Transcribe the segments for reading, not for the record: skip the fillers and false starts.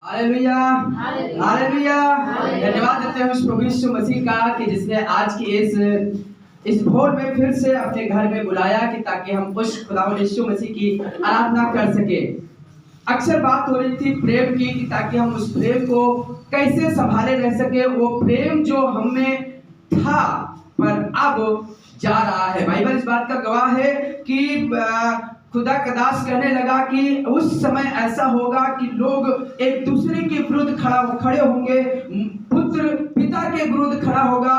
Hallelujah, hallelujah. धन्यवाद देते हैं उस प्रभु यीशु मसीह का कि जिसने आज की इस भोर में फिर से अपने घर में बुलाया कि ताकि हम उस खुदावंद यीशु मसीह की आराधना कर सके। अक्सर बात हो रही थी प्रेम की कि ताकि हम उस प्रेम को कैसे संभाले रह सके। वो प्रेम जो हम में था पर अब जा रहा है। बाइबल इस बात का गवाह है कि खुदा का दास कहने लगा कि उस समय ऐसा होगा कि लोग एक दूसरे के विरुद्ध खड़े होंगे। पुत्र पिता के विरुद्ध खड़ा होगा,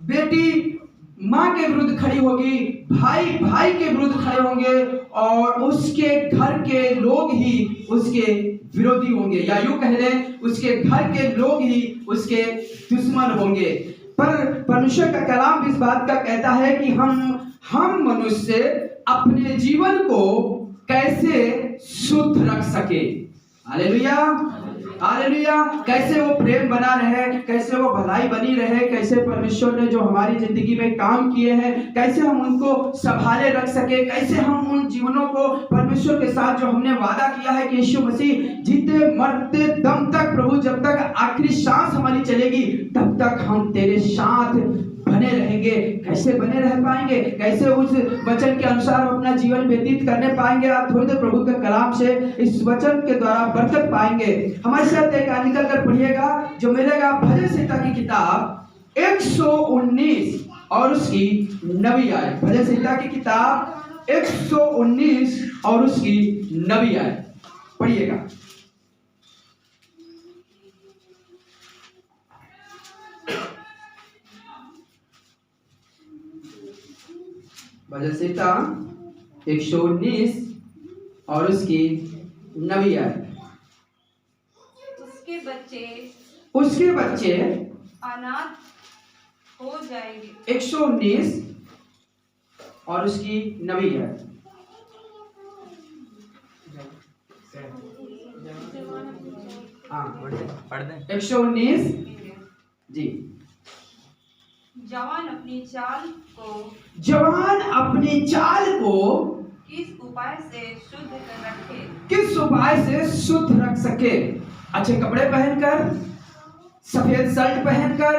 बेटी माँ के विरुद्ध खड़ी होगी, भाई भाई के विरुद्ध खड़े होंगे और उसके घर के लोग ही उसके विरोधी होंगे, या यूं कह लें उसके घर के लोग ही उसके दुश्मन होंगे। पर परमेश्वर का कलाम इस बात का कहता है कि हम मनुष्य अपने जीवन को कैसे शुद्ध रख सके। Hallelujah, hallelujah. कैसे वो प्रेम बना रहे, कैसे वो भलाई बनी रहे, कैसे परमेश्वर ने जो हमारी जिंदगी में काम किए हैं कैसे हम उनको संभाले रख सके, कैसे हम उन जीवनों को परमेश्वर के साथ जो हमने वादा किया है कि यीशु मसीह जीते मरते दम तक, प्रभु जब तक आखिरी सांस हमारी चलेगी तब तक हम तेरे साथ बने रहेंगे, कैसे बने रह पाएंगे, कैसे उस वचन के अनुसार अपना जीवन व्यतीत करने पाएंगे। आप थोड़ी देर प्रभु के कलाम से इस वचन के द्वारा बरकत पाएंगे। हमारे साथ एक निकल कर पढ़िएगा जो मिलेगा भजन संहिता की किताब 119 और उसकी 9वीं आयत। भजन संहिता की किताब 119 और उसकी 9वीं आयत पढ़िएगा। भजन संहिता 119 और उसकी 9वीं आयत। उसके बच्चे अनाथ हो जाएंगे। 119 और उसकी 9वीं आयत। हाँ पढ़ दें। 119 जी। जवान अपनी चाल को किस उपाय से शुद्ध कर रखे, किस उपाय से शुद्ध रख सके। अच्छे कपड़े पहनकर, सफेद शर्ट पहनकर,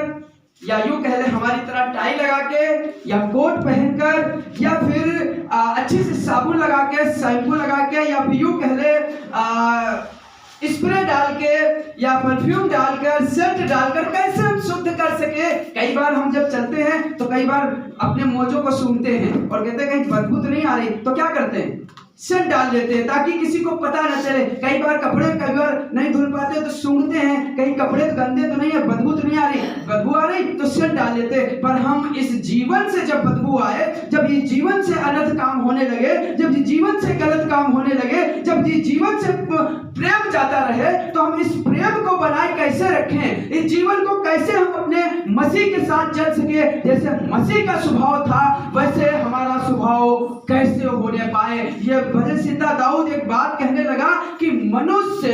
या यूं कह ले हमारी तरह टाई लगा के, या कोट पहनकर, या फिर अच्छे से साबुन लगा के, शैम्पू लगा के, या फिर यूं कह ले स्प्रे डाल के या परफ्यूम डालकर, सेंट डालकर कैसे हम शुद्ध कर सके। कई बार हम जब चलते हैं तो कई बार अपने मोजों को सूंघते हैं और कहते हैं कहीं बदबू तो नहीं आ रही, तो क्या करते हैं सेंट डाल लेते हैं ताकि किसी को पता न चले। कई बार कपड़े कई बार नहीं धुल पाते तो सूंघते हैं कहीं कपड़े गंदे तो नहीं है, बदबू तो नहीं आ रही, बदबू आ रही तो सेंट डाल लेते। पर हम इस जीवन से जब बदबू आए, जब इस जीवन से अनर्थ काम होने लगे, जब इस जीवन से गलत काम होने लगे, जब इस जीवन से प्रेम जाता रहे, तो हम इस प्रेम को बनाए कैसे रखें, इस जीवन को कैसे हम अपने मसीह के साथ चल सके। जैसे मसीह का स्वभाव था वैसे हमारा स्वभाव कैसे होने पाए। ये भजन संहिता दाऊद एक बात कहने लगा कि मनुष्य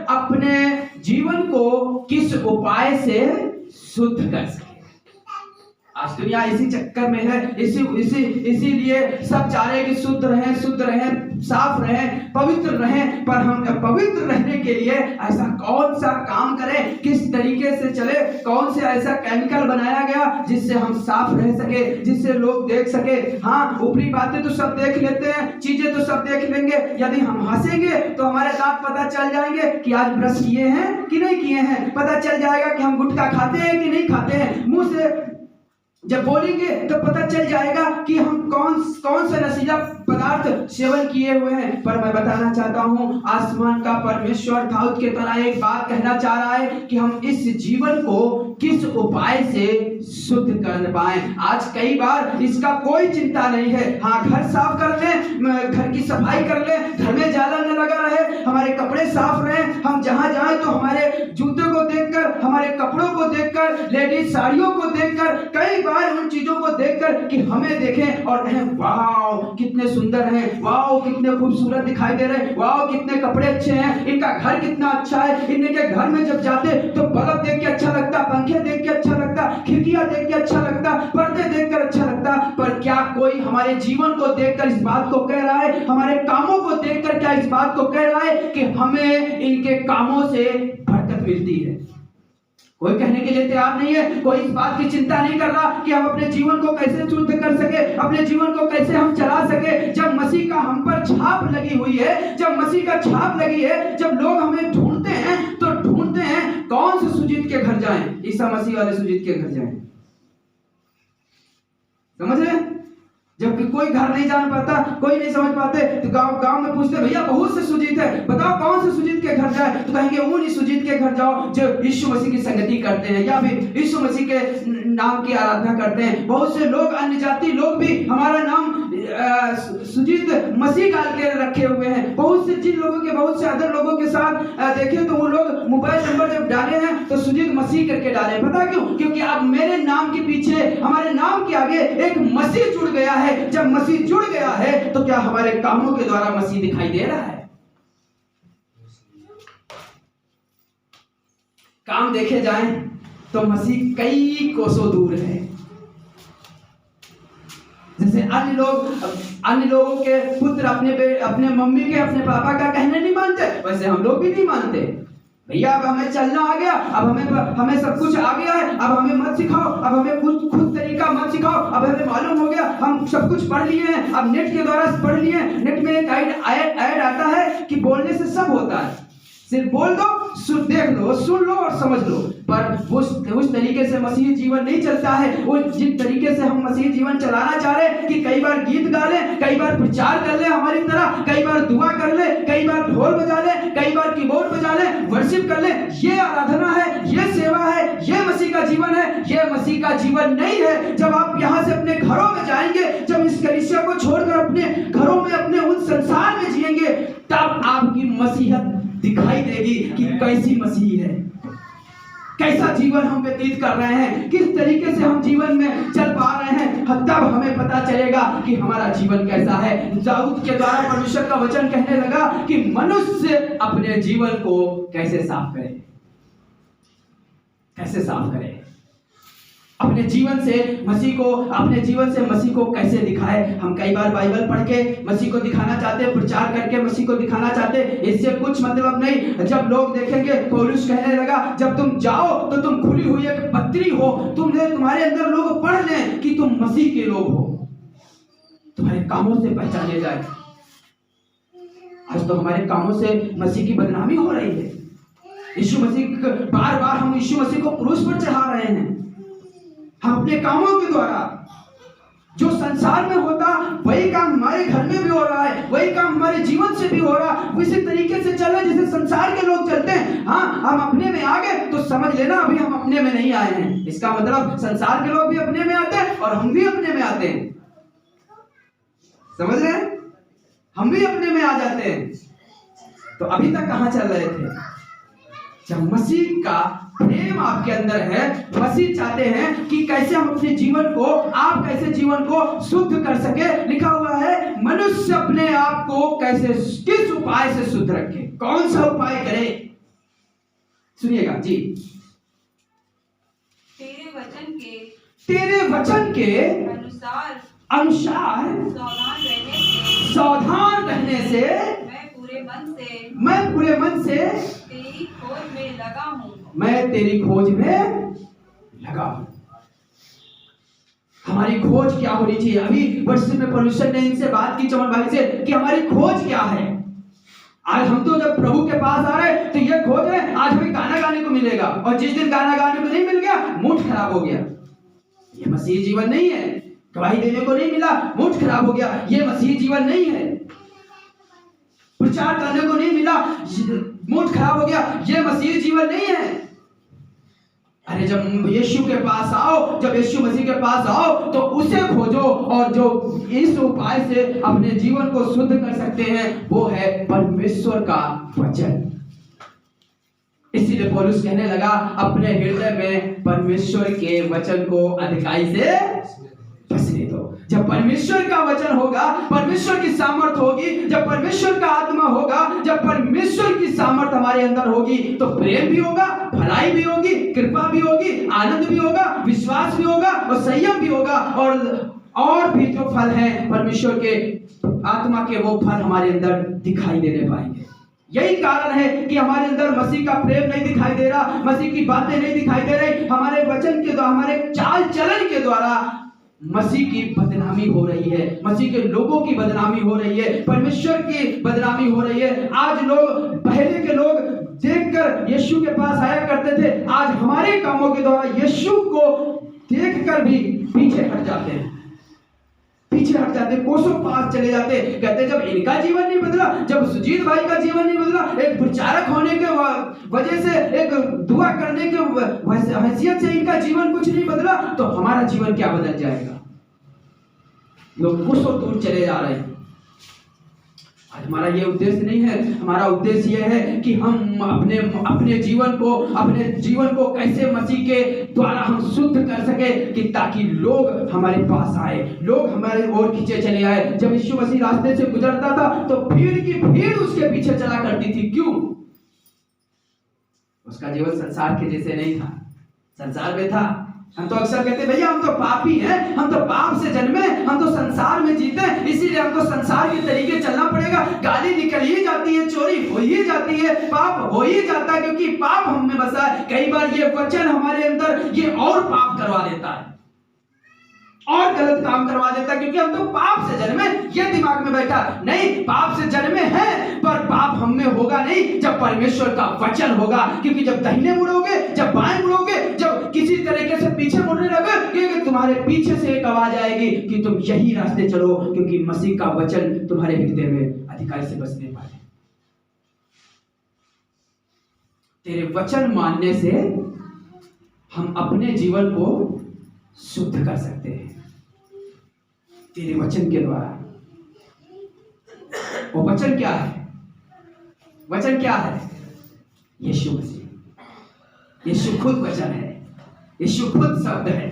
अपने जीवन को किस उपाय से शुद्ध कर सके। आज दुनिया इसी चक्कर में है, इसीलिए सब चाह रहे कि शुद्ध रहें, साफ रहें, पवित्र रहें। पर हम पवित्र रहने के लिए ऐसा कौन सा काम करें, किस तरीके से चले, कौन से ऐसा केमिकल बनाया गया जिससे हम साफ रह सके, जिससे लोग देख सके। हाँ, ऊपरी बातें तो सब देख लेते हैं, चीजें तो सब देख लेंगे। यदि हम हंसेंगे तो हमारे दांत पता चल जाएंगे कि आज ब्रश किए हैं कि नहीं किए हैं, पता चल जाएगा कि हम गुटखा खाते हैं कि नहीं खाते हैं। मुंह से जब बोलेंगे तो पता चल जाएगा कि हम कौन सा नशीला पदार्थ सेवन किए हुए हैं। पर मैं बताना चाहता हूँ आसमान का परमेश्वर दाऊद के तरह एक बात कहना चाह रहा है कि हम इस जीवन को किस उपाय से शुद्ध कर पाए। आज कई बार इसका कोई चिंता नहीं है। हाँ, घर साफ कर ले, घर की सफाई कर ले, घर में जाला न लगा रहे, हमारे कपड़े साफ रहे, हम जहाँ जाए तो हमारे जूते को देखकर, हमारे कपड़ों को देखकर, लेडीज साड़ियों को देखकर, कई बार उन चीजों को देखकर कि हमें देखें और कहें वाओ कितने सुंदर हैं, वाओ कितने खूबसूरत दिखाई दे रहे हैं, वाओ कितने कपड़े अच्छे हैं, इनका घर कितना अच्छा है। इनके घर में जब जाते तो बल्ब देख के अच्छा लगता, पंखे देख के अच्छा लगता, खिड़कियां देख के अच्छा लगता, पर्दे देखकर अच्छा लगता। पर क्या कोई हमारे जीवन को देखकर इस बात को कह रहा है, हमारे कामों को देखकर क्या इस बात को कह रहा है कि हमें इनके कामों से मिलती है। कोई कहने के लिए तैयार नहीं है, कोई इस बात की चिंता नहीं कर रहा कि हम अपने जीवन को कैसे शुद्ध कर सके, अपने जीवन को कैसे हम चला सके। जब मसीह का हम पर छाप लगी हुई है, जब मसीह का छाप लगी है, जब लोग हमें ढूंढते हैं तो ढूंढते हैं कौन से सुजीत के घर जाएं, ईसा मसीह वाले सुजीत के घर जाएं। समझ रहे हैं? जबकि कोई घर नहीं जान पाता, कोई नहीं समझ पाते, तो गांव में पूछते भैया बहुत से सुजीत है, बताओ कौन से सुजीत के घर जाए, तो कहेंगे उन सुजीत के घर जाओ जो यीशु मसीह की संगति करते हैं या फिर यीशु मसीह के नाम की आराधना करते हैं। बहुत से लोग, अन्य जाति लोग भी हमारा नाम सुजीत मसीह डाल के रखे हुए हैं। बहुत से जिन लोगों के, बहुत से अदर लोगों के साथ देखें तो वो लोग मोबाइल नंबर जब डाले हैं तो सुजीत मसीह करके डाले। पता क्यों? क्योंकि अब मेरे नाम के पीछे, हमारे नाम के आगे एक मसीह जुड़ गया है। जब मसीह जुड़ गया है तो क्या हमारे कामों के द्वारा मसीह दिखाई दे रहा है? काम देखे जाएं तो मसीह कई कोसों दूर है। जैसे अन्य लोगों के पुत्र अपने मम्मी के, अपने पापा का कहने नहीं मानते, वैसे हम लोग भी नहीं मानते। भैया अब हमें चलना आ गया, अब हमें सब कुछ आ गया है, अब हमें मत सिखाओ, अब हमें खुद तरीका मत सिखाओ, अब हमें मालूम हो गया, हम सब कुछ पढ़ लिए हैं, अब नेट के द्वारा पढ़ लिए। नेट में एक ऐड आता है कि बोलने से सब होता है, सिर्फ बोल दो, देख लो, सुन लो और समझ लो। पर उस तरीके से मसीही जीवन नहीं चलता है। वो जिन तरीके से हम मसीही जीवन चलाना चाह रहे हैं कि कई बार गीत गा ले, कई बार प्रचार कर ले हमारी तरह, कई बार दुआ कर ले, कई बार ढोल बजा ले, कई बार कीबोर्ड बजा ले, वर्शिप कर ले, ये आराधना है, ये सेवा है, ये मसीह का जीवन है। ये मसीह का जीवन नहीं है। जब आप यहाँ से अपने घरों में जाएंगे, जब इस कलीसिया को छोड़कर अपने घरों में, अपने उन संसार में जिएंगे, तब आपकी मसीहत दिखाई देगी कि कैसी मसीह है, कैसा जीवन हम व्यतीत कर रहे हैं, किस तरीके से हम जीवन में चल पा रहे हैं। तब हमें पता चलेगा कि हमारा जीवन कैसा है। दाऊद के द्वारा परमेश्वर का वचन कहने लगा कि मनुष्य अपने जीवन को कैसे साफ करे, कैसे साफ करे, अपने जीवन से मसीह को कैसे दिखाए। हम कई बार बाइबल पढ़ के मसीह को दिखाना चाहते हैं, प्रचार करके मसीह को दिखाना चाहते हैं, इससे कुछ मतलब नहीं। जब लोग देखेंगे, पौलुस कहने लगा जब तुम जाओ तो तुम खुली हुई एक पत्री हो, तुम्हारे अंदर लोग पढ़ लें कि तुम मसीह के लोग हो, तुम्हारे कामों से पहचाने जाए। आज तो हमारे कामों से मसीह की बदनामी हो रही है। यीशु मसीह, बार बार हम यीशु मसीह को क्रूस पर चढ़ा रहे हैं। हम अपने कामों के द्वारा, जो संसार में होता वही काम हमारे घर में भी हो रहा है, वही काम हमारे जीवन से भी हो रहा है। उसी तरीके से चले जैसे संसार के लोग चलते हैं। हाँ, हम अपने में आ गए तो समझ लेना अभी हम अपने में नहीं आए हैं। इसका मतलब संसार के लोग भी अपने में आते हैं और हम भी अपने में आते हैं। समझ रहे हैं? हम भी अपने में आ जाते हैं। तो अभी तक कहां चल रहे थे? जब मसीह का प्रेम आपके अंदर है, मसीह चाहते हैं कि कैसे हम अपने जीवन को, आप कैसे जीवन को शुद्ध कर सके। लिखा हुआ है मनुष्य अपने आप को कैसे, किस उपाय से शुद्ध रखे, कौन सा उपाय करे। सुनिएगा जी। तेरे वचन के अनुसार सावधान रहने से मैं पूरे मन से तेरी खोज में लगा हूं। मैं तेरी खोज में लगा हूं। हमारी खोज क्या होनी चाहिए? अभी वर्षिप में परमेश्वर ने इनसे बात की, चमन भाई से, कि हमारी खोज क्या है। आज हम तो जब प्रभु के पास आ रहे तो ये खोज है, आज हमें गाना गाने को मिलेगा, और जिस दिन गाना गाने को नहीं मिल गया, मूड खराब हो गया। ये मसीह जीवन नहीं है। गवाही देने को नहीं मिला, मूड खराब हो गया, ये मसीह जीवन नहीं है। प्रचार करने को नहीं मिला, मूड खराब हो गया, ये मसीह जीवन नहीं है। अरे जब यीशु के पास आओ, जब यीशु मसीह के पास आओ तो उसे खोजो, और जो इस उपाय से अपने जीवन को शुद्ध कर सकते हैं वो है परमेश्वर का वचन। इसीलिए पौलुस कहने लगा अपने हृदय में परमेश्वर के वचन को अधिकाई से बसने दो। जब परमेश्वर का वचन होगा, परमेश्वर की सामर्थ होगी, जब परमेश्वर का आत्मा होगा, जब परमेश्वर की सामर्थ हमारे अंदर होगी तो प्रेम भी होगा, भलाई भी होगी, कृपा भी होगी, आनंद भी होगा, विश्वास भी होगा और संयम भी होगा, और भी जो फल हैं परमेश्वर के आत्मा के, वो फल हमारे अंदर दिखाई देने पाएंगे। यही कारण है कि हमारे अंदर मसीह का प्रेम नहीं दिखाई दे रहा, मसीह की बातें नहीं दिखाई दे रही, हमारे वचन के द्वारा, हमारे चाल चलन के द्वारा मसीह की बदनामी हो रही है, मसीह के लोगों की बदनामी हो रही है, परमेश्वर की बदनामी हो रही है। आज लोग, पहले के लोग देखकर यीशु के पास आया करते थे, आज हमारे कामों के द्वारा यीशु को देखकर भी पीछे हट जाते हैं, पीछे हट जाते, कोसों पास चले जाते। कहते जब इनका जीवन नहीं बदला, जब सुजीत भाई का जीवन नहीं बदला, एक प्रचारक होने के वजह से, एक दुआ करने के हैसियत से इनका जीवन कुछ नहीं बदला, तो हमारा जीवन क्या बदल जाएगा? लोग कोसों दूर चले जा रहे हैं। आज हमारा ये उद्देश्य नहीं है, हमारा उद्देश्य ये है कि हम अपने जीवन को कैसे मसीह के द्वारा हम शुद्ध कर सके, कि ताकि लोग हमारे पास आए, लोग हमारे ओर खींचे चले आए। जब यीशु मसीह रास्ते से गुजरता था तो भीड़ की भीड़ उसके पीछे चला करती थी। क्यों? उसका जीवन संसार के जैसे नहीं था, संसार में था। हम तो अक्सर कहते भैया हम तो पापी हैं, हम तो पाप से जन्मे, हम तो संसार में जीते, इसीलिए हमको संसार के तरीके चलना पड़ेगा। गाली निकल ही जाती है, चोरी हो ही जाती है, पाप हो ही जाता है, क्योंकि पाप हम में बसा है। कई बार ये वचन हमारे अंदर ये और पाप करवा देता है, और गलत काम करवा देता है, क्योंकि हम तो पाप से जन्मे, ये दिमाग में बैठा नहीं, पाप से जन्मे हैं, पर पाप हम में होगा नहीं जब परमेश्वर का वचन होगा। क्योंकि जब दाहिने मुड़ोगे, जब बाएं मुड़ोगे, जब किसी तरीके से पीछे मुड़ने लगे, क्योंकि तुम्हारे पीछे से एक आवाज आएगी कि तुम यही रास्ते चलो, क्योंकि मसीह का वचन तुम्हारे हृदय में अधिकार से बसने वाले। तेरे वचन मानने से हम अपने जीवन को शुद्ध कर सकते हैं, तेरे वचन के द्वारा। वो वचन क्या है? वचन क्या है? यीशु मसीह। यीशु खुद वचन है, यीशु खुद शब्द है।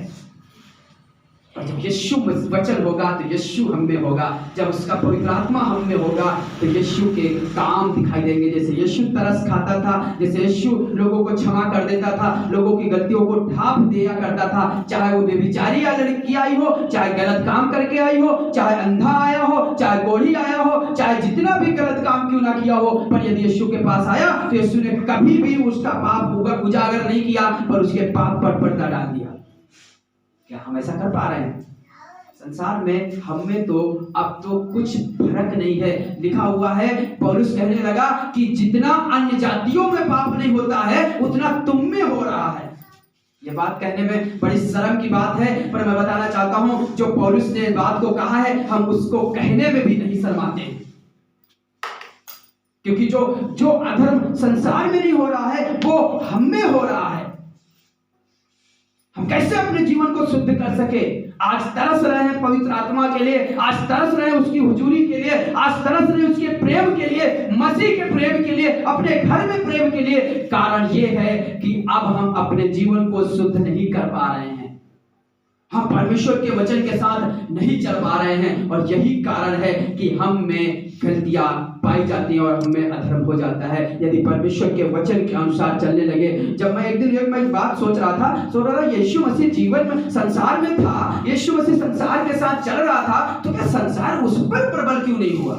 और जब यीशु वचन होगा तो यीशु हम में होगा, जब उसका पवित्र आत्मा हम में होगा तो यीशु के काम दिखाई देंगे। जैसे यीशु तरस खाता था, जैसे यीशु लोगों को क्षमा कर देता था, लोगों की गलतियों को ढांप दिया करता था, चाहे वो बेविचारी या लड़की आई हो, चाहे गलत काम करके आई हो, चाहे अंधा आया हो, चाहे कोढ़ी आया हो, चाहे जितना भी गलत काम क्यों ना किया हो, पर यदि यीशु के पास आया तो यीशु ने कभी भी उसका पाप उजागर नहीं किया, पर उसके पाप पर पर्दा डाल दिया। क्या हम ऐसा कर पा रहे हैं? संसार में हम में तो अब तो कुछ फर्क नहीं है। लिखा हुआ है, पौलुस कहने लगा कि जितना अन्य जातियों में पाप नहीं होता है उतना तुम में हो रहा है। ये बात कहने में बड़ी शर्म की बात है, पर मैं बताना चाहता हूं, जो पौलुस ने बात को कहा है, हम उसको कहने में भी नहीं शर्माते, क्योंकि जो अधर्म संसार में नहीं हो रहा है वो हम में हो रहा है। हम कैसे अपने जीवन को शुद्ध कर सके? आज तरस रहे हैं पवित्र आत्मा के लिए, आज तरस रहे हैं उसकी हुजूरी के लिए, आज तरस रहे हैं उसके प्रेम के लिए, मसीह के प्रेम के लिए, अपने घर में प्रेम के लिए। कारण ये है कि अब हम अपने जीवन को शुद्ध नहीं कर पा रहे हैं, हम परमेश्वर के वचन के साथ नहीं चल पा रहे हैं, और यही कारण है कि हम में गलतियां पाई जाती हैं और हमें अधर्म हो जाता है। यदि परमेश्वर के वचन के अनुसार चलने लगे। जब मैं एक दिन मैं बात सोच रहा था, यीशु मसीह जीवन में संसार में था, यीशु मसीह संसार के साथ चल रहा था, तो क्या संसार उस पर प्रबल क्यों नहीं हुआ?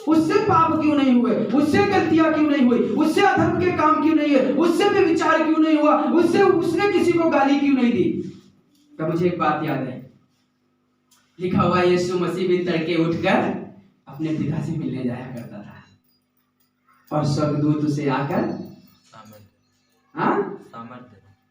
उससे पाप क्यों नहीं हुए? उससे गलतियां क्यों नहीं हुई? उससे अधर्म के काम क्यों नहीं हुए? उससे भी विचार क्यों नहीं हुआ? उसने किसी को गाली क्यों नहीं दी? तब मुझे एक बात याद है, लिखा हुआ यीशु मसीह भी तड़के उठकर अपने पिता से मिलने जाया करता था, और स्वर्गदूत उसे आकर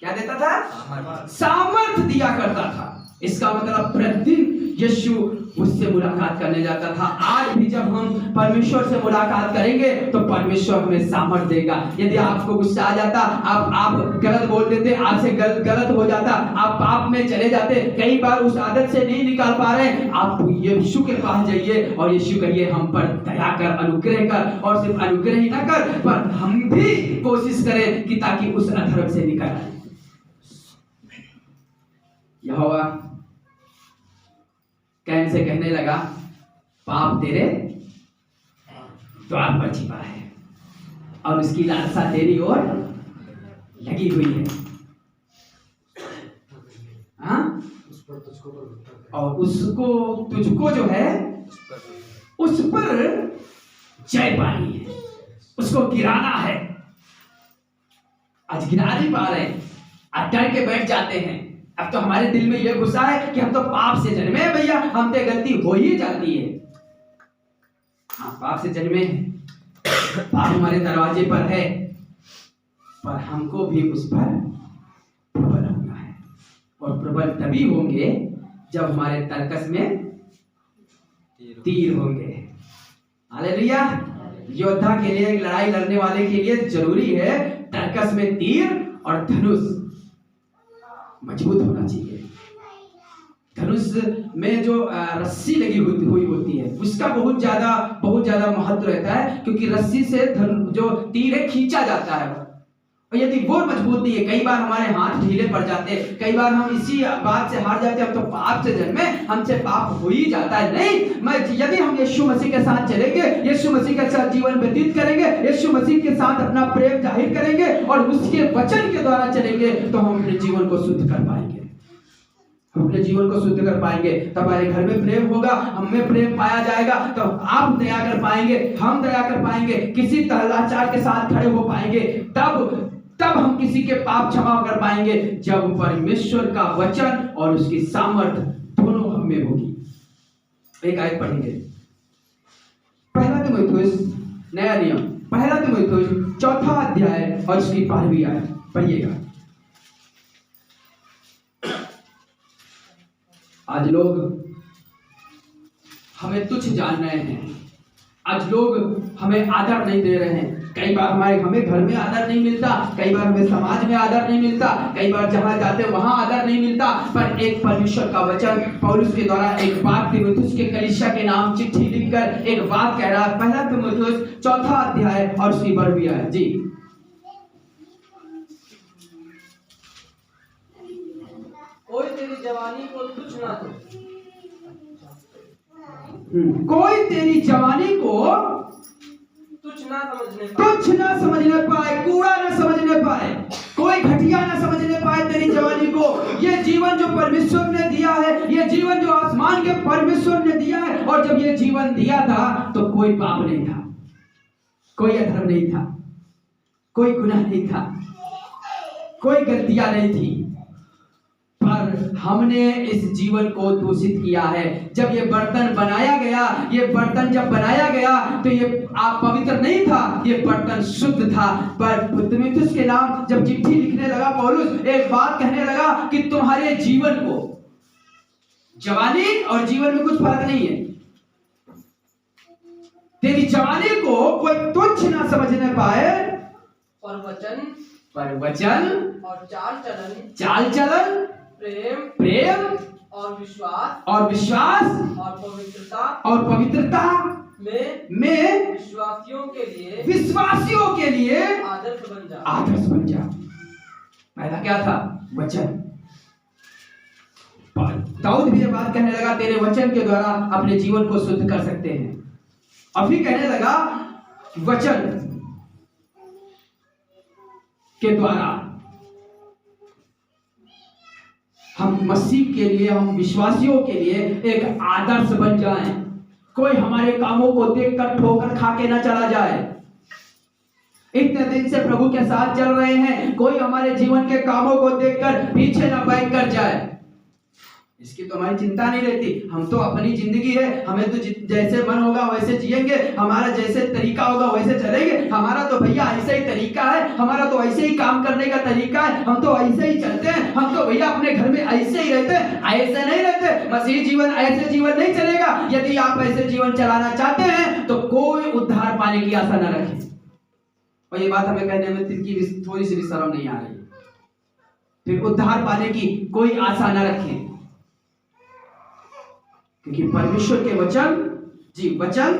क्या देता था? सामर्थ दिया करता था। इसका मतलब प्रतिदिन यीशु उससे मुलाकात करने जाता था। आज भी जब हम परमेश्वर से मुलाकात करेंगे तो परमेश्वर हमें सामर्थ देगा। यदि आपको गुस्सा आ जाता, आप गलत बोल देते, आपसे गलत हो जाता, आप पाप में चले जाते, कई बार उस आदत से नहीं निकाल पा रहे, आप यीशु के पास जाइए और यीशु कहिए हम पर दया कर, अनुग्रह कर, और सिर्फ अनुग्रह ही ना कर, पर हम भी कोशिश करें कि ताकि उस अधर्म से निकल आए। यहोवा कैन से कहने लगा, पाप तेरे द्वार पर छिपा है और उसकी लालसा तेरी ओर लगी हुई है, हाँ? और उसको, तुझको जो है उस पर जय पानी है, उसको गिराना है। आज गिना नहीं पा रहे, आज डर के बैठ जाते हैं। अब तो हमारे दिल में ये गुस्सा है कि हम तो पाप से जन्मे हैं भैया, हमसे गलती हो ही जाती है। हाँ, पाप से जन्मे हैं, पाप हमारे दरवाजे पर है, पर हमको भी उस पर प्रबल होना है। और प्रबल तभी होंगे जब हमारे तर्कस में तीर होंगे। हालेलुया। योद्धा के लिए, लड़ाई लड़ने वाले के लिए जरूरी है तर्कस में तीर और धनुष मजबूत होना चाहिए। धनुष में जो रस्सी लगी हुई होती है उसका बहुत ज्यादा महत्व रहता है, क्योंकि रस्सी से जो तीर है खींचा जाता है। और यदि वो मजबूत नहीं है, कई बार हमारे हाथ ढीले पड़ जाते हैं, कई बार हम इसी बात से हार जाते हैं, हम तो पाप से जन्मे, हमसे पाप हो ही जाता है। नहीं, यदि हम यीशु मसीह के साथ चलेंगे, यीशु मसीह के साथ जीवन व्यतीत करेंगे, यीशु मसीह के साथ अपना प्रेम जाहिर करेंगे और उसके वचन के द्वारा चलेंगे, तो हम अपने जीवन को शुद्ध कर पाएंगे। हम अपने जीवन को शुद्ध कर पाएंगे, तब हमारे घर में प्रेम होगा, हम में प्रेम पाया जाएगा, तो आप दया कर पाएंगे, हम दया कर पाएंगे, किसी लाचार के साथ खड़े हो पाएंगे। तब हम किसी के पाप क्षमा कर पाएंगे, जब परमेश्वर का वचन और उसकी सामर्थ दोनों हम में होगी। एक आयत पढ़ेंगे, पहला तीमुथियुस, नया नियम, पहला तीमुथियुस 4 अध्याय और उसकी 12वीं आयत पढ़िएगा। आज लोग हमें तुच्छ जान रहे हैं, आज लोग हमें आदर नहीं दे रहे हैं। कई बार हमें घर में आदर नहीं मिलता, कई बार हमें समाज में आदर नहीं मिलता, कई बार जहां जाते वहां आदर नहीं मिलता। पर एक परमेश्वर का वचन पौलुस के द्वारा एक बात तीमुथियुस के कलीसिया के नाम चिट्ठी लिखकर एक बात कह रहा है। पहला तीमुथियुस 4 अध्याय और उसकी 12वीं आयत जी। कोई तेरी जवानी को तुच्छ ना कोई तेरी जवानी को तुच्छ ना समझने पाए, कूड़ा ना समझने पाए, कोई घटिया ना समझने पाए तेरी जवानी को। ये जीवन जो परमेश्वर ने दिया है, ये जीवन जो आसमान के परमेश्वर ने दिया है, और जब ये जीवन दिया था तो कोई पाप नहीं था, कोई अधर्म नहीं था, कोई गुनाह नहीं था, कोई गलतियां नहीं थी, पर हमने इस जीवन को दूषित किया है। जब ये बर्तन बनाया गया, ये बर्तन जब बनाया गया तो ये आप पवित्र नहीं था, ये बर्तन शुद्ध था। पर तीमुथियुस के नाम जब चिट्ठी लिखने लगा पौलुस, एक बात कहने लगा कि तुम्हारे जीवन को, जवानी और जीवन में कुछ फर्क नहीं है, तेरी जवानी को कोई तुच्छ ना समझने पाए, पर वचन और चाल चलन, प्रेम और विश्वास और पवित्रता में विश्वासियों के लिए आदर्श बन जा। पहला क्या था? वचन। दाऊद भी ये बात कहने लगा, तेरे वचन के द्वारा अपने जीवन को शुद्ध कर सकते हैं। और फिर कहने लगा वचन के द्वारा हम मसीह के लिए, हम विश्वासियों के लिए एक आदर्श बन जाएं। कोई हमारे कामों को देखकर ठोकर खा के ना चला जाए। इतने दिन से प्रभु के साथ चल रहे हैं, कोई हमारे जीवन के कामों को देखकर पीछे ना बैठ कर जाए। इसकी तो हमारी चिंता नहीं रहती, हम तो अपनी जिंदगी है, हमें तो जैसे मन होगा वैसे जिएंगे, हमारा जैसे तरीका होगा वैसे चलेंगे। हमारा तो भैया ऐसा ही तरीका है, हमारा तो ऐसे ही काम करने का तरीका है, हम तो ऐसे ही चलते हैं, हम तो भैया अपने घर में ऐसे ही रहते हैं। ऐसे नहीं रहते, मसीह जीवन ऐसे जीवन नहीं चलेगा। यदि आप ऐसे जीवन चलाना चाहते हैं तो कोई उद्धार पाने की आशा न रखें। और ये बात हमें कहने में तिनकी थोड़ी सी भी शर्म नहीं आ रही। फिर उद्धार पाने की कोई आशा न रखें, क्योंकि परमेश्वर के वचन जी, वचन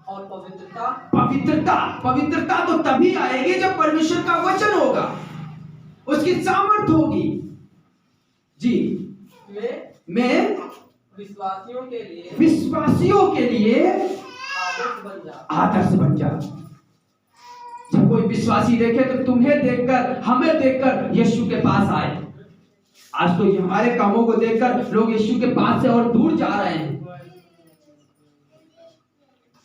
और पवित्रता तो तभी आएगी जब परमेश्वर का वचन होगा, उसकी सामर्थ होगी जी। मैं विश्वासियों के लिए आदर्श बन जा। जब कोई विश्वासी देखे तो तुम्हें देखकर, हमें देखकर यीशु के पास आए। आज तो ये हमारे कामों को देखकर लोग यीशु के पास से और दूर जा रहे हैं।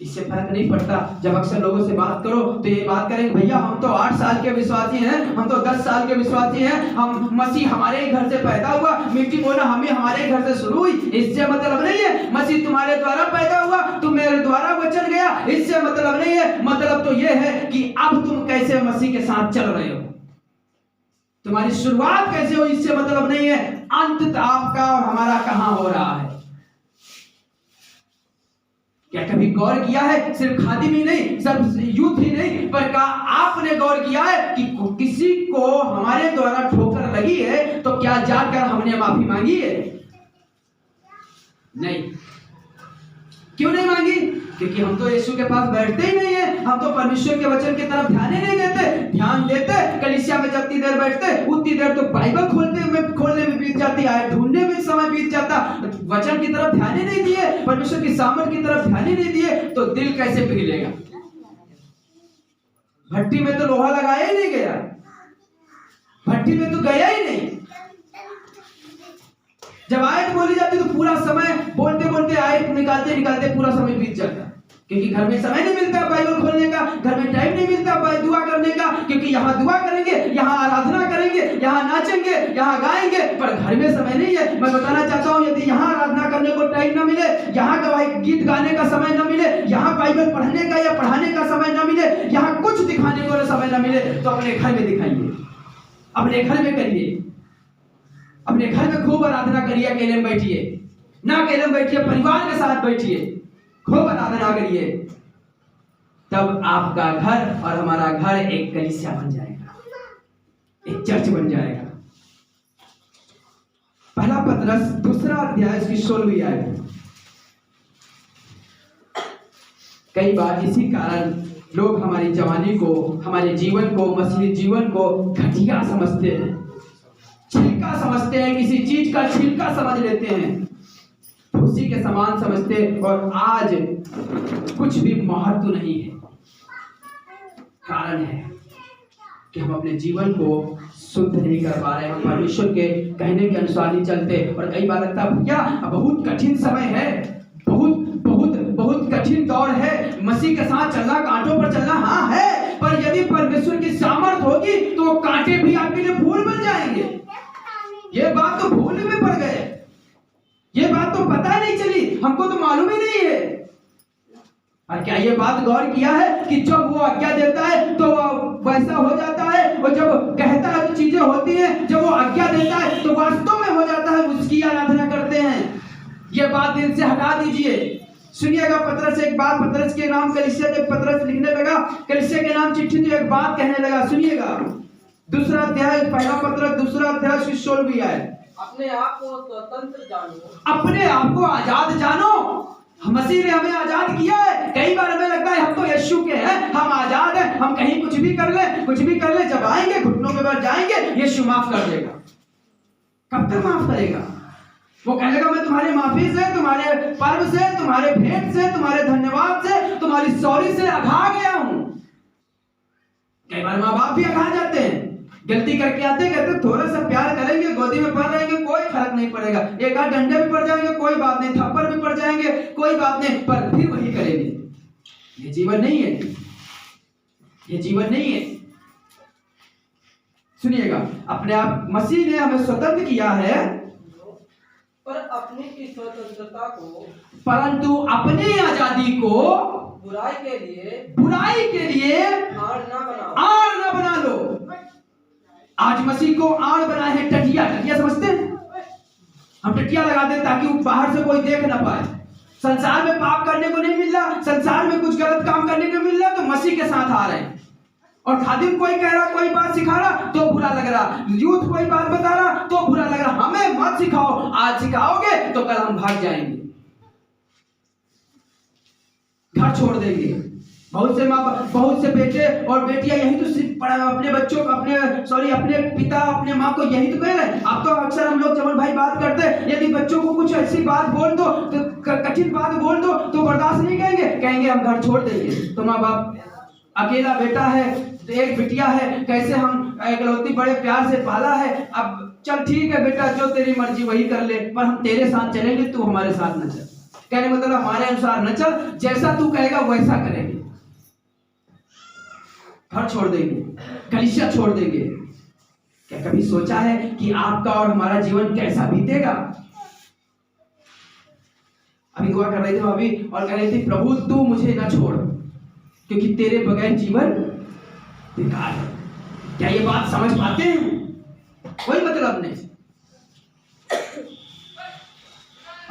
इससे फर्क नहीं पड़ता। जब अक्सर लोगों से बात करो तो ये बात करेंगे, भैया हम तो 8 साल के विश्वासी हैं, हम तो 10 साल के विश्वासी हैं, हम मसीह हमारे ही घर से पैदा हुआ, मीठी बोला हमें हमारे घर से शुरू हुई। इससे मतलब नहीं है मसीह तुम्हारे द्वारा पैदा हुआ, तुम मेरे द्वारा वचन गया, इससे मतलब नहीं है। मतलब तो ये है कि अब तुम कैसे मसीह के साथ चल रहे हो, तुम्हारी शुरुआत कैसे हो, इससे मतलब नहीं है अंत आपका और हमारा कहां हो रहा है। क्या कभी गौर किया है, सिर्फ खादिम ही नहीं, सिर्फ यूथ ही नहीं, पर क्या आपने गौर किया है कि किसी को हमारे द्वारा ठोकर लगी है तो क्या जाकर हमने माफी मांगी है? नहीं। क्यों नहीं मांगी? क्योंकि हम तो यीशु के पास बैठते ही नहीं है, हम तो परमेश्वर के वचन की तरफ ध्यान ही नहीं देते। ध्यान देते कलीसिया में जितनी देर बैठते उतनी देर तो बाइबल खोलने में बीत जाती है, ढूंढने में समय बीत जाता, वचन की तरफ ध्यान ही नहीं दिए, परमेश्वर की सामर्थ की तरफ ध्यान ही नहीं दिए, तो दिल कैसे पिघलेगा? भट्टी में तो लोहा लगाया ही नहीं गया, भट्टी में तो गया ही नहीं। जब आयत बोली जाती तो पूरा समय बोलते बोलते आयत निकालते निकालते पूरा समय बीत जाता, क्योंकि घर में समय नहीं मिलता बाइबल खोलने का, घर में टाइम नहीं मिलता दुआ करने का, क्योंकि यहाँ दुआ करेंगे, यहाँ आराधना करेंगे, यहाँ नाचेंगे, यहाँ गाएंगे, पर घर में समय नहीं है। मैं बताना चाहता हूँ, यदि यहाँ आराधना करने को टाइम न मिले, यहाँ गवाही गीत गाने का समय न मिले, यहाँ बाइबल पढ़ने का या पढ़ाने का समय न मिले, यहाँ कुछ दिखाने को समय न मिले, तो अपने घर में दिखाइए, अपने घर में करिए, अपने घर में खूब आराधना करिए। अकेले में बैठिए ना, अकेले में बैठिए, परिवार के साथ बैठिए, खूब आराधना करिए, तब आपका घर और हमारा घर एक कलीसिया बन जाएगा, एक चर्च बन जाएगा। पहला पतरस 2 अध्याय की 16वीं आयत। कई बार इसी कारण लोग हमारी जवानी को, हमारे जीवन को, मसीही जीवन को घटिया समझते हैं, छिलका समझते हैं, किसी चीज का छिलका समझ लेते हैं, उसी के समान समझते, और आज कुछ भी महत्व नहीं है। कारण है कि हम अपने जीवन को शुद्ध नहीं कर पा रहे हैं, हम परमेश्वर के कहने के अनुसार नहीं चलते। और कई बार लगता है भैया बहुत कठिन समय है, बहुत बहुत बहुत कठिन दौर है, मसीह के साथ चलना, कांटों पर चलना, हाँ है, पर यदि परमेश्वर की सामर्थ होगी तो वो कांटे भी आपके लिए फूल बन जाएंगे। ये बात तो भूल में पड़ गए, ये बात तो पता नहीं चली, हमको तो मालूम ही नहीं है। और क्या ये बात गौर किया है कि जब वो आज्ञा देता है तो वैसा हो जाता है, और जब कहता है तो चीजें होती हैं, जब वो आज्ञा देता है तो वास्तव में हो जाता है, उसकी आराधना करते हैं। ये बात दिल से हटा दीजिए। सुनिएगा, पतरस एक बात, पतरस के नाम कलीसिया जब पतरस लिखने लगा, कलीसिया के नाम चिट्ठी, तो एक बात कहने लगा। सुनिएगा, 2 अध्याय, पहला पतरस 2 अध्याय 16वीं आयत। अपने आप को स्वतंत्र जानो, अपने आप को आजाद जानो। मसीह ने हमें आजाद किया है। कई बार हमें लगता है हम तो यीशु के हैं, हम आजाद हैं, हम कहीं कुछ भी कर ले, कुछ भी कर ले, जब आएंगे घुटनों के बल जाएंगे, यीशु माफ कर देगा। कब तक माफ करेगा? वो कहेगा मैं तुम्हारी माफी से, तुम्हारे पर्व से, तुम्हारे भेंट से, तुम्हारे धन्यवाद से, तुम्हारी सॉरी से अघा गया हूं। कई बार माँ बाप भी अघा जाते हैं, गलती करके आते, कहते थोड़ा सा प्यार करेंगे, गोदी में पड़ रहेंगे, कोई फर्क नहीं पड़ेगा, एक आध डंडे भी पड़ जाएंगे कोई बात नहीं, थप्पड़ भी पड़ जाएंगे कोई बात नहीं, पर फिर वही करेंगे। ये जीवन नहीं है, ये जीवन नहीं है। सुनिएगा, अपने आप मसीह ने हमें स्वतंत्र किया है, पर अपनी की स्वतंत्रता को, परंतु अपनी आजादी को बुराई के लिए आड़ ना बना लो। आज मसीह को आड़ बनाए हैं टटिया। टटिया समझते हैं? हम टटिया लगा दें ताकि बाहर से कोई देख ना पाए। संसार में पाप करने को नहीं मिल रहा, संसार में कुछ गलत काम करने को मिल रहा, तो मसीह के साथ आ रहे हैं। और खादिम कोई कह रहा, कोई बात सिखा रहा तो बुरा लग रहा, यूथ कोई बात बता रहा तो बुरा लग रहा। हमें मत सिखाओ, आज सिखाओगे तो कल हम भाग जाएंगे, घर छोड़ देंगे। बहुत से माँ, बहुत से बेटे और बेटियां यही तो अपने बच्चों को, अपने पिता, अपने माँ को यही तो कह रहे हैं। अब तो अक्सर हम लोग चमन भाई बात करते हैं, यदि बच्चों को कुछ ऐसी बात बोल दो, तो कठिन बात बोल दो तो बर्दाश्त नहीं कहेंगे हम घर छोड़ देंगे। तो माँ बाप, अकेला बेटा है, एक बिटिया है, कैसे हम इकलौती बड़े प्यार से पाला है, अब चल ठीक है बेटा, जो तेरी मर्जी वही कर ले, पर हम तेरे साथ चलेंगे, तू हमारे साथ न चल। कहने मतलब हमारे अनुसार न चल, जैसा तू कहेगा वैसा करेंगे, घर छोड़ देंगे, कलीसिया छोड़ देंगे। क्या कभी सोचा है कि आपका और हमारा जीवन कैसा बीतेगा? अभी दुआ कर रहे थे भाभी और कह रही थी प्रभु तू मुझे ना छोड़, क्योंकि तेरे बगैर जीवन बेकार है। क्या ये बात समझ पाते हैं? कोई मतलब नहीं।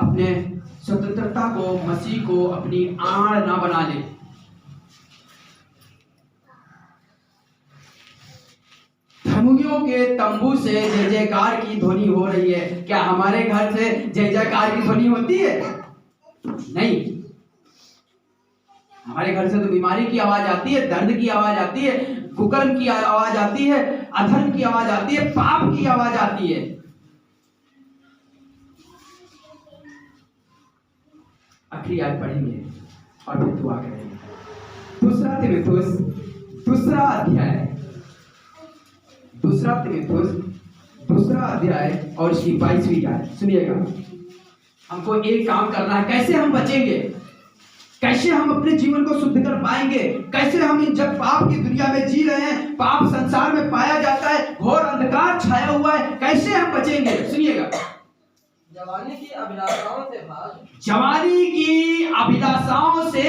अपने स्वतंत्रता को, मसीह को अपनी आड़ ना बना ले। धर्मियों के तंबू से जय जयकार की ध्वनि हो रही है, क्या हमारे घर से जय जयकार की ध्वनि होती है? नहीं। हमारे घर से तो बीमारी की आवाज आती है, दर्द की आवाज आती है, कुकर्म की आवाज आती है, अधर्म की आवाज आती है, पाप की आवाज आती है। आखिरी आज पढ़ेंगे और फिर दुआ करेंगे। दूसरा तीमुथियुस दूसरा अध्याय और उसकी 22वीं आयत सुनिएगा। हमको एक काम करना है, कैसे हम बचेंगे, कैसे हम अपने जीवन को शुद्ध कर पाएंगे, कैसे हम जब पाप की दुनिया में जी रहे हैं, पाप संसार में पाया जाता है, घोर अंधकार छाया हुआ है, कैसे हम बचेंगे? सुनिएगा। जवानी की अभिलाषाओं से भाग, जवानी की अभिलाषाओं से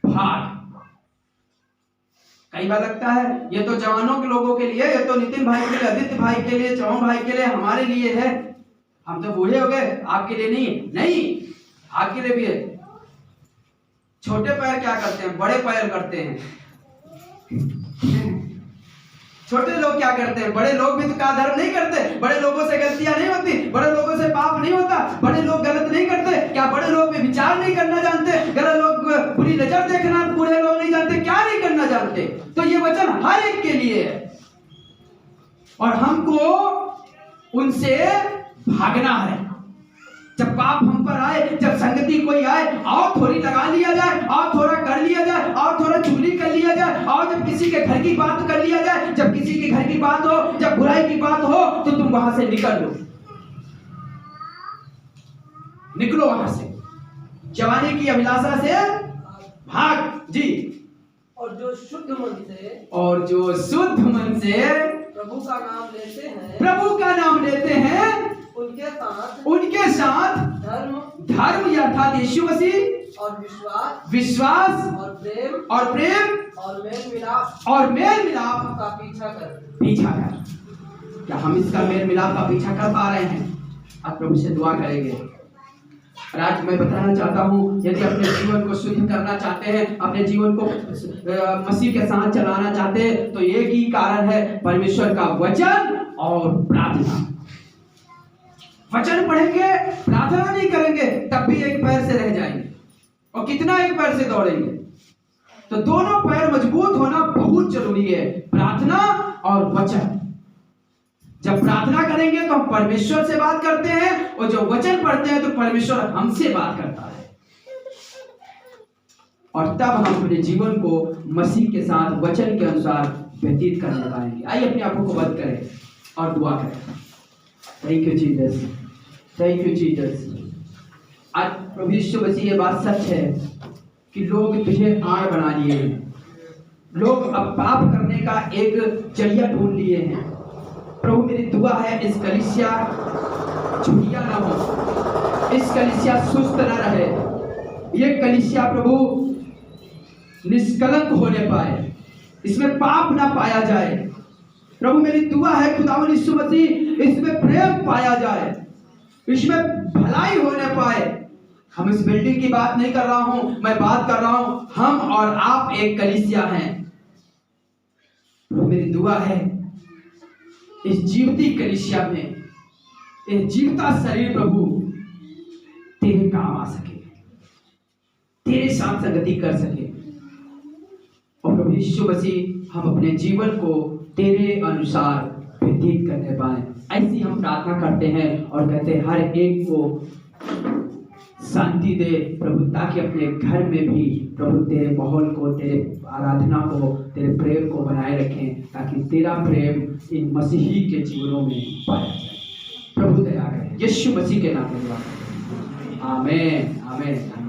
भाग। कई बार लगता है ये तो जवानों के लोगों के लिए, ये तो नितिन भाई के लिए, आदित्य भाई के लिए, चौहान भाई के लिए, हमारे लिए है। हम तो बूढ़े हो गए, आपके लिए नहीं, आपके लिए भी है। छोटे पैर क्या करते हैं, बड़े पैर करते हैं। छोटे लोग क्या करते हैं, बड़े लोग भी तो का धर्म नहीं करते, बड़े लोगों से गलतियां नहीं होती, बड़े लोगों से पाप नहीं होता, बड़े लोग गलत नहीं करते। क्या बड़े लोग भी विचार नहीं करना जानते? गलत लोग बुरी नजर देखना बूढ़े लोग नहीं जानते, क्या नहीं करना जानते? तो ये वचन हर एक के लिए है और हमको उनसे भागना है। जब पाप हम पर आए, जब संगति कोई आए, और थोड़ी लगा लिया जाए, और थोड़ा कर लिया जाए, और थोड़ा चुगली कर लिया जाए, और जब किसी के घर की बात कर लिया जाए, जब किसी के घर की बात हो, जब बुराई की बात हो, तो तुम वहां से निकलो वहां से। जवानी की अभिलाषा से भाग जी। और जो शुद्ध मन से प्रभु का नाम लेते हैं उनके साथ धर्म अर्थात यीशु मसीह और विश्वास और प्रेम और मेल मिलाप का पीछा कर। क्या हम इसका मेल मिलाप का पीछा कर पा रहे हैं? आप प्रभु से दुआ करेंगे। और आज मैं बताना चाहता हूँ, यदि अपने जीवन को शुद्ध करना चाहते हैं, अपने जीवन को मसीह के साथ चलाना चाहते हैं, तो एक ही कारण है, परमेश्वर का वचन और प्रार्थना। वचन पढ़ेंगे, प्रार्थना नहीं करेंगे, तब भी एक पैर से रह जाएंगे। और कितना एक पैर से दौड़ेंगे? तो दोनों पैर मजबूत होना बहुत जरूरी है, प्रार्थना और वचन। जब प्रार्थना करेंगे तो हम परमेश्वर से बात करते हैं, और जब वचन पढ़ते हैं तो परमेश्वर हमसे बात करता है, और तब हम अपने जीवन को मसीह के साथ वचन के अनुसार व्यतीत करने पाएंगे। आइए अपने आप को बंद करें और दुआ करें। Thank you Jesus, thank you Jesus. आज प्रभु यीशु मसीह ये बात सच है कि लोग तुझे आड़ बना लिए हैं, लोग अब पाप करने का एक जरिया ढूंढ लिए हैं। प्रभु मेरी दुआ है इस कलीसिया छुटिया ना हो, इस कलीसिया सुस्त ना रहे, ये कलीसिया प्रभु निष्कलंक होने पाए, इसमें पाप ना पाया जाए। प्रभु मेरी दुआ है खुदावंद यीशु मसीह इसमें प्रेम पाया जाए, इसमें भलाई होने पाए। हम इस बिल्डिंग की बात नहीं कर रहा हूं, मैं बात कर रहा हूं हम और आप एक कलीसिया हैं। प्रभु मेरी दुआ है इस जीवती कलीसिया में एक जीवता शरीर प्रभु तेरे काम आ सके, तेरे साथ संगति कर सके। और प्रभु यीशु मसीह हम अपने जीवन को तेरे अनुसार व्यतीत करने पाए, ऐसी हम प्रार्थना करते हैं और कहते हैं हर एक को शांति दे प्रभु, ताकि अपने घर में भी प्रभु तेरे माहौल को, तेरे आराधना को, तेरे प्रेम को बनाए रखें, ताकि तेरा प्रेम इन मसीही के जीवनों में पाया जाए। प्रभु दया करें, यीशु मसीह के नाम में दुआ करें। आमेन आमेन।